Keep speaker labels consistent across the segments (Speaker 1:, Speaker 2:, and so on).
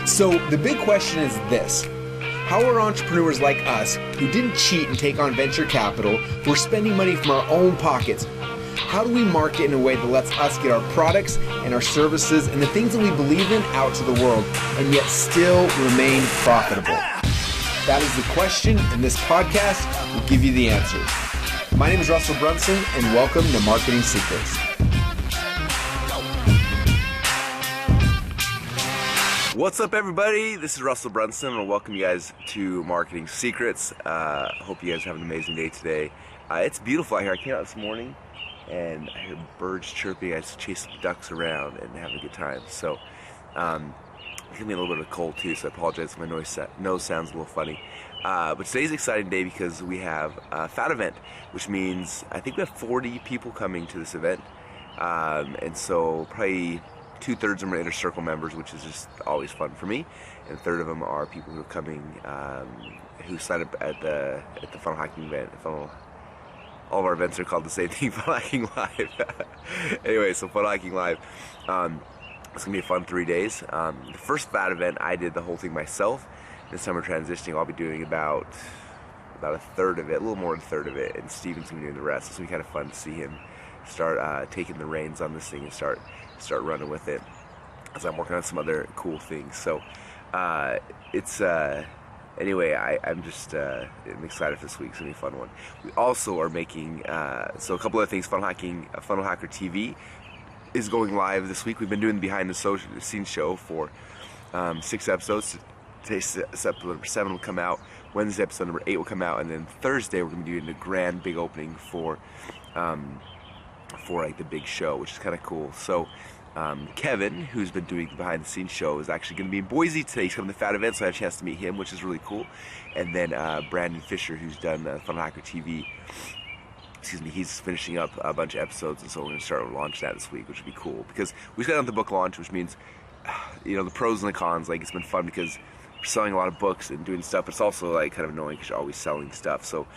Speaker 1: So the big question is this: how are entrepreneurs like us, who didn't cheat and take on venture capital, who are spending money from our own pockets, how do we market in a way that lets us get our products and our services and the things that we believe in out to the world and yet still remain profitable? That is the question, and this podcast will give you the answers. My name is Russell Brunson, and welcome to Marketing Secrets.
Speaker 2: What's up, everybody? This is Russell Brunson, and welcome you guys to Marketing Secrets. Hope you guys have an amazing day today. It's beautiful out here. I came out this morning, and I heard birds chirping. I just chased ducks around and having a good time. So, it's gonna be a little bit of a cold too, so I apologize if my nose sounds a little funny. But today's an exciting day because we have a FAT event, which means I think we have 40 people coming to this event. And so probably 2/3 of them are Inner Circle members, which is just always fun for me. And a third of them are people who are coming, who sign up at the Funnel Hacking event. All of our events are called the same thing, Funnel Hacking Live. Anyway, so Funnel Hacking Live. It's going to be a fun 3 days. The first FAT event, I did the whole thing myself. This time we're transitioning. I'll be doing about a third of it, a little more than a third of it, and Steven's going to be doing the rest. It's going to be kind of fun to see him start taking the reins on this thing and start running with it as I'm working on some other cool things. So anyway, I'm excited for this week. It's going to be a fun one. We also are making, so a couple other things. Funnel Hacker TV is going live this week. We've been doing the behind the scenes show for 6 episodes. Today's episode number 7 will come out. Wednesday episode number 8 will come out, and then Thursday we're going to be doing the grand big opening for like the big show, which is kind of cool. So Kevin, who's been doing the behind the scenes show, is actually going to be in Boise today. He's coming to the FAT event, so I had a chance to meet him, which is really cool. And then Brandon Fisher, who's done Funnel Hacker TV. He's finishing up a bunch of episodes, and so we're going to start launching that this week, which would be cool because we just got on the book launch, which means, the pros and the cons. Like, it's been fun because we're selling a lot of books and doing stuff, but it's also like kind of annoying because you're always selling stuff. So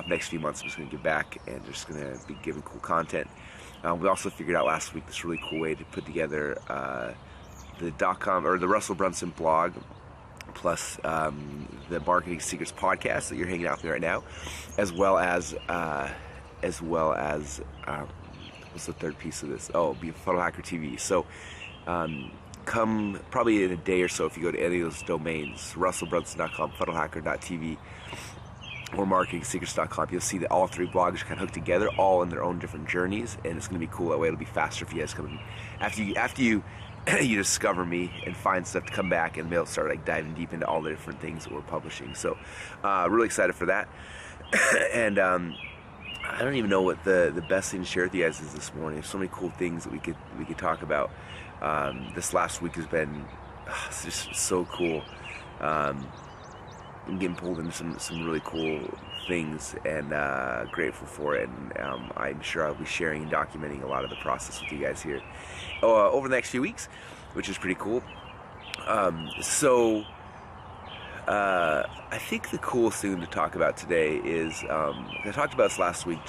Speaker 2: next few months I'm just going to get back and just going to be giving cool content. We also figured out last week this really cool way to put together the .com or the Russell Brunson blog, plus the Marketing Secrets podcast that you're hanging out with me right now, as well as what's the third piece of this? Oh, be Funnel Hacker TV. So come probably in a day or so, if you go to any of those domains, russellbrunson.com, funnelhacker.tv, or marketingsecrets.com, you'll see that all 3 blogs are kind of hooked together, all in their own different journeys, and it's going to be cool. That way it'll be faster for you guys coming after you you discover me and find stuff to come back and be able to start like diving deep into all the different things that we're publishing. So really excited for that. And I don't even know what the best thing to share with you guys is this morning. There's so many cool things that we could talk about. This last week has been just so cool. I'm getting pulled into some really cool things, and grateful for it. And I'm sure I'll be sharing and documenting a lot of the process with you guys here over the next few weeks, which is pretty cool. I think the coolest thing to talk about today is, I talked about this last week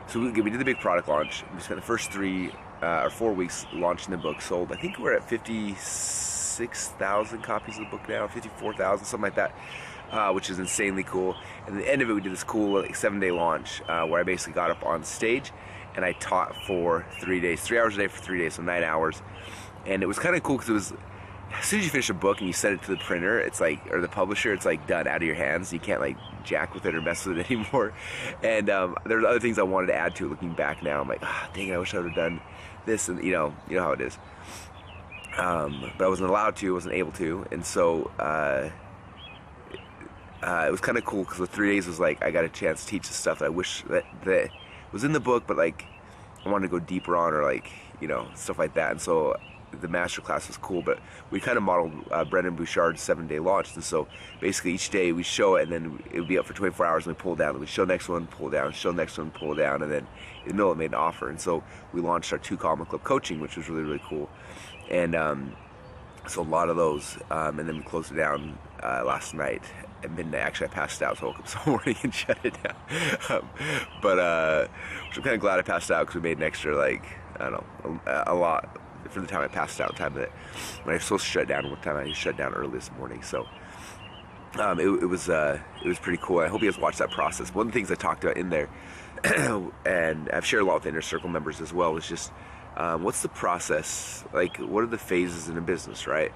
Speaker 2: so we did the big product launch. We spent the first 3 or 4 weeks launching the book. Sold, I think we're at 56,000 copies of the book now, 54,000, something like that, which is insanely cool. And at the end of it, we did this cool 7-day launch where I basically got up on stage and I taught for 3 days, 3 hours a day for 3 days, so 9 hours. And it was kind of cool because it was, as soon as you finish a book and you send it to the printer, it's like, or the publisher, it's like done out of your hands. You can't like jack with it or mess with it anymore. And there's other things I wanted to add to it looking back now. I'm like, dang, I wish I would have done this, and you know how it is. But I wasn't allowed to, wasn't able to, and so it was kind of cool because the 3 days was like I got a chance to teach the stuff that I wish that was in the book, but like I wanted to go deeper on, or like stuff like that. And so the master class was cool, but we kind of modeled Brendan Bouchard's 7-day launch. And so basically each day we show it, and then it would be up for 24 hours, and we pull it down, and we show next one, pull it down, show next one, pull it down, and then in the middle it made an offer. And so we launched our 2 Common Club coaching, which was really, really cool. And so a lot of those, and then we closed it down last night at midnight. Actually, I passed out, so I woke up this morning and shut it down. Which I'm kind of glad I passed out, because we made an extra, like, I don't know, a lot, for the time I passed out, time that when I was supposed to shut down. One time I shut down early this morning, so it was pretty cool. I hope you guys watch that process. One of the things I talked about in there, and I've shared a lot with Inner Circle members as well, was just what's the process? Like, what are the phases in a business, right?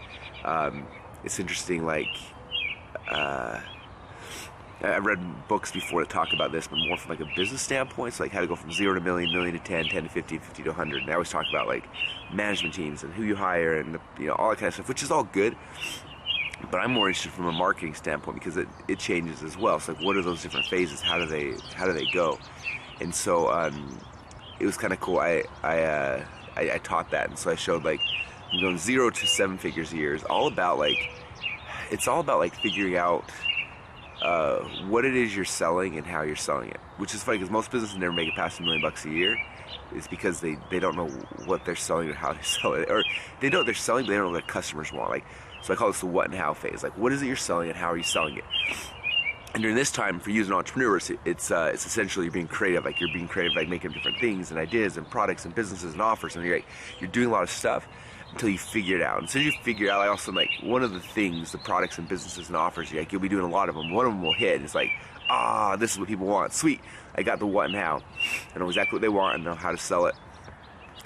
Speaker 2: It's interesting, like, I've read books before that talk about this, but more from like a business standpoint. So like how to go from 0 to million, million to 10, 10 to 50, 50 to 100. And I always talk about like management teams and who you hire and all that kind of stuff, which is all good. But I'm more interested from a marketing standpoint because it changes as well. So like, what are those different phases? How do they go? And so it was kind of cool. I taught that, and so I showed like going 0 to 7 figures a year is all about like, it's all about like figuring out what it is you're selling and how you're selling it, which is funny because most businesses never make it past $1 million a year. It's because they don't know what they're selling or how they sell it, or they know what they're selling, but they don't know what their customers want. Like, so I call this the what and how phase. Like, what is it you're selling and how are you selling it? And during this time, for you as an entrepreneur, it's essentially you're being creative. Like, you're being creative, like making different things and ideas and products and businesses and offers, and you're doing a lot of stuff until you figure it out. And so you figure it out, I also like one of the things, the products and businesses and offers, like you'll be doing a lot of them. One of them will hit, and it's like, this is what people want. Sweet, I got the what and how. I know exactly what they want and know how to sell it.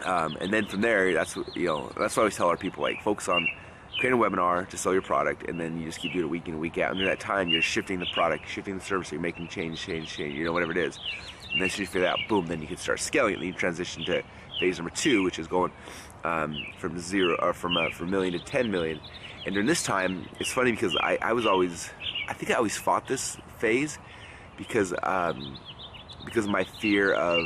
Speaker 2: And then from there, that's what that's what I always tell our people, like focus on creating a webinar to sell your product, and then you just keep doing it week in and week out. And during that time, you're shifting the product, shifting the service, you're making change, whatever it is. And then so you figure that out, boom, then you can start scaling it. And then you transition to phase number 2, which is going from 0 or from million to 10 million. And during this time, it's funny because I think I always fought this phase because of my fear of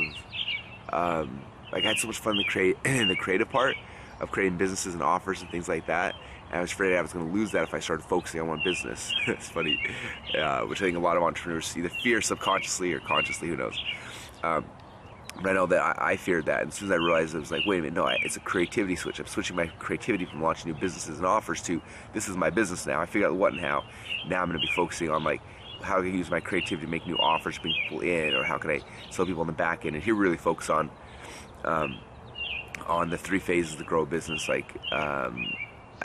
Speaker 2: like I had so much fun in the creative part of creating businesses and offers and things like that. And I was afraid I was going to lose that if I started focusing on one business. It's funny, which I think a lot of entrepreneurs either fear subconsciously or consciously, who knows. But I know that I feared that, and as soon as I realized it was like, wait a minute, no, it's a creativity switch. I'm switching my creativity from launching new businesses and offers to this is my business now. I figured out the what and how. Now I'm going to be focusing on like how can I use my creativity to make new offers, bring people in, or how can I sell people on the back end. And here really focus on the 3 phases to grow a business, like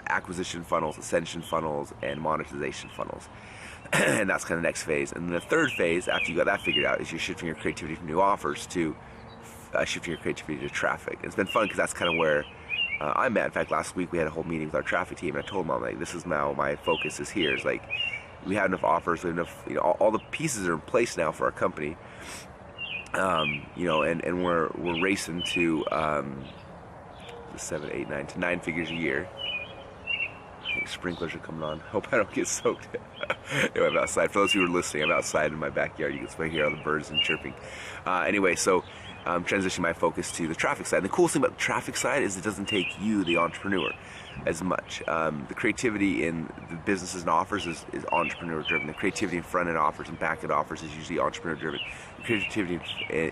Speaker 2: acquisition funnels, ascension funnels, and monetization funnels. And that's kind of the next phase. And then the third phase, after you got that figured out, is you're shifting your creativity from new offers to shifting your creativity to traffic. And it's been fun because that's kind of where I'm at. In fact, last week we had a whole meeting with our traffic team, and I told them, I'm like, this is now my focus is here. It's like we have enough offers, we have enough, all the pieces are in place now for our company. And we're racing to 7, 8, 9 to 9 figures a year. I think sprinklers are coming on. Hope I don't get soaked. Anyway, I'm outside. For those who are listening, I'm outside in my backyard. You can hear all the birds and chirping. Anyway, so I'm transitioning my focus to the traffic side. And the coolest thing about the traffic side is it doesn't take you, the entrepreneur, as much. The creativity in the businesses and offers is entrepreneur driven. The creativity in front end offers and back end offers is usually entrepreneur driven. The creativity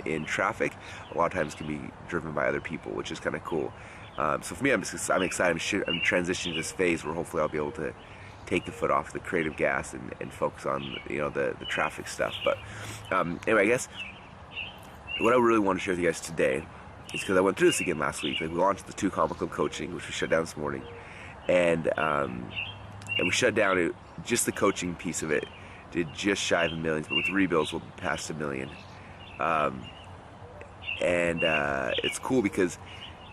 Speaker 2: in traffic a lot of times can be driven by other people, which is kind of cool. So for me, I'm excited. I'm transitioning to this phase where hopefully I'll be able to take the foot off the creative gas and focus on the traffic stuff. But anyway, I guess what I really want to share with you guys today is because I went through this again last week. Like we launched the 2 Combo Club coaching, which we shut down this morning, and we shut down just the coaching piece of it. Did just shy of $1 million, but with rebuilds we'll be past $1 million. It's cool because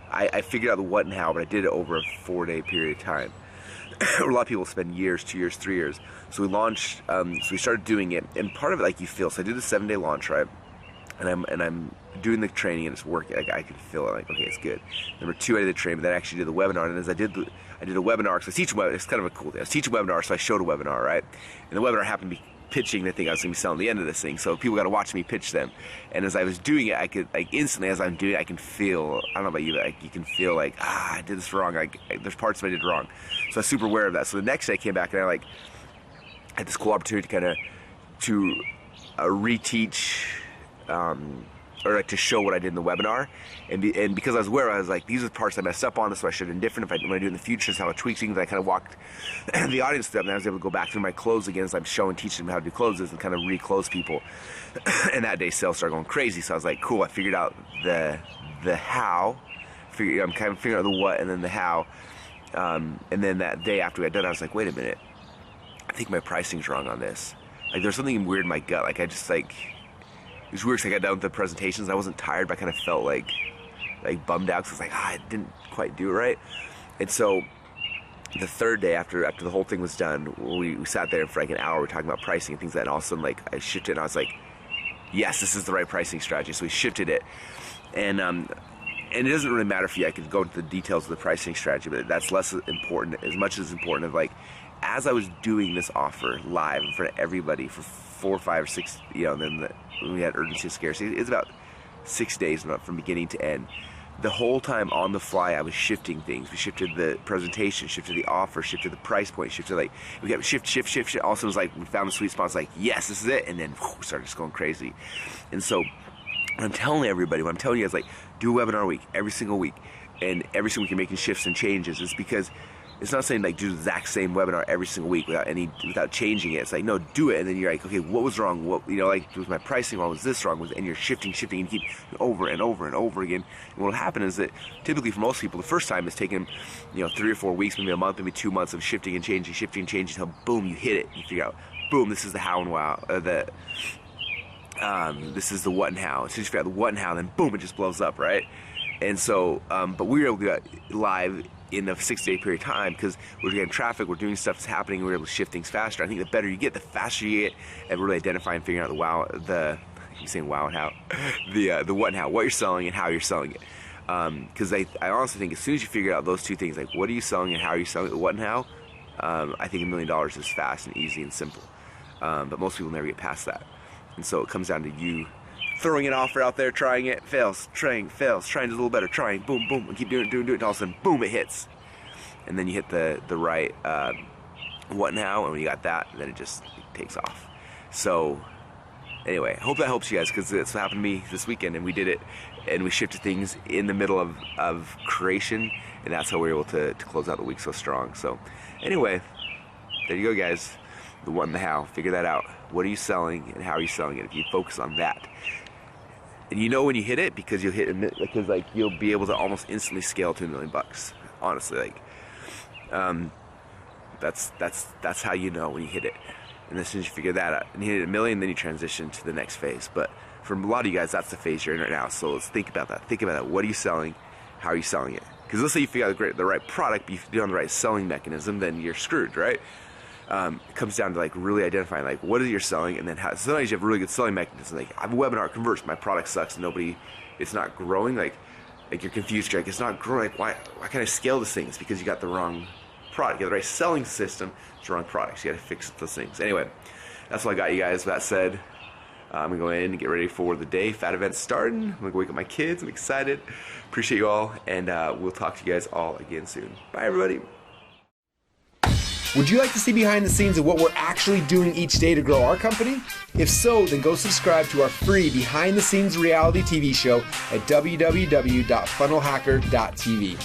Speaker 2: I figured out the what and how, but I did it over a 4-day period of time. A lot of people spend years, 2 years, 3 years. So we launched, so we started doing it, and part of it, like you feel. So I did the 7-day launch, right? And I'm doing the training and it's working. Like I can feel it. Like, okay, it's good. Number 2, I did the training, but then I actually did the webinar. And as I did a webinar, because I teach a webinar. It's kind of a cool thing. I was teaching a webinar, so I showed a webinar, right? And the webinar happened to be pitching the thing I was going to be selling at the end of this thing. So people got to watch me pitch them. And as I was doing it, I could, like, instantly as I'm doing it, I can feel, I don't know about you, but like, you can feel like, I did this wrong. There's parts of it I did wrong. So I was super aware of that. So the next day I came back and I had this cool opportunity to reteach, or like to show what I did in the webinar, and because I was aware, I was like, these are the parts I messed up on. This is what I should have done different. When I do it in the future, is how I tweak things. I kind of walked the audience through them, and I was able to go back through my close again as I'm teaching them how to do closes and kind of re-close people. And that day, sales started going crazy. So I was like, cool. I figured out the how I'm kind of figuring out the what and then the how. And then that day after we got done, I was like, wait a minute, I think my pricing's wrong on this. Like, there's something weird in my gut. Like, I just, like, it was weird because I got done with the presentations. I wasn't tired, but I kind of felt like bummed out because I was like, I didn't quite do it right. And so the third day after the whole thing was done, we sat there for like an hour, we were talking about pricing and things like that, and all of a sudden, like, I shifted and I was like, yes, this is the right pricing strategy. So we shifted it. And it doesn't really matter for you. I could go into the details of the pricing strategy, but that's less important, as much as important of, like, as I was doing this offer live in front of everybody for 4, 5, or 6, and then when we had urgency and scarcity, it's about 6 days from beginning to end. The whole time on the fly, I was shifting things. We shifted the presentation, shifted the offer, shifted the price point, shifted, like, we got shift. Also, it was like, we found the sweet spot. It's like, yes, this is it. And then we started just going crazy. And so what I'm telling everybody, what I'm telling you guys, like, do a webinar a week, every single week. And every single week you're making shifts and changes. It's because it's not saying, like, do the exact same webinar every single week without changing it. It's like, no, do it. And then you're like, okay, what was wrong? What, like, was my pricing wrong? Was this wrong? And you're shifting, and you keep over and over and over again. And what will happen is that typically for most people, the first time is taking, 3 or 4 weeks, maybe a month, maybe 2 months of shifting and changing until boom, you hit it. You figure out, boom, this is the how and wow, this is the what and how. So you figure out the what and how, then boom, it just blows up, right? And so, but we were able to do that live in a 6-day period of time because we're getting traffic, we're doing stuff that's happening, we're able to shift things faster. I think the better you get, the faster you get at really identifying and figuring out the wow, you're saying wow and how, the what and how, what you're selling and how you're selling it. Because I honestly think as soon as you figure out those two things, like what are you selling and how are you selling it, the what and how, I think $1 million is fast and easy and simple. But most people never get past that. And so it comes down to you throwing an offer out there, trying it, fails, trying just a little better, trying, boom, boom, and keep doing it, and all of a sudden, boom, it hits. And then you hit the right what and how, and when you got that, then it takes off. So anyway, I hope that helps you guys, because it's what happened to me this weekend, and we did it, and we shifted things in the middle of creation, and that's how we were able to close out the week so strong. So anyway, there you go, guys. The what and the how. Figure that out. What are you selling and how are you selling it? If you focus on that, and when you hit it, because you'll hit it, because like you'll be able to almost instantly scale to $1 million. Honestly, like that's how you know when you hit it. And as soon as you figure that out and you hit $1 million, then you transition to the next phase. But for a lot of you guys, that's the phase you're in right now. So let's think about that. Think about that. What are you selling? How are you selling it? Because let's say you figure out the right product, but you do on the right selling mechanism, then you're screwed, right? It comes down to like really identifying like what is it you're selling, and then how. Sometimes you have a really good selling mechanism. Like I have a webinar, it converts, my product sucks, it's not growing. Like you're confused. You're like, it's not growing. Like why can't I scale this thing? It's because you got the wrong product. You got the right selling system, it's the wrong product. So you got to fix those things. Anyway, that's what I got you guys. With that said, I'm gonna go in and get ready for the day. Fat event's starting. I'm gonna go wake up my kids. I'm excited. Appreciate you all, and we'll talk to you guys all again soon. Bye, everybody.
Speaker 1: Would you like to see behind the scenes of what we're actually doing each day to grow our company? If so, then go subscribe to our free behind the scenes reality TV show at www.funnelhacker.tv.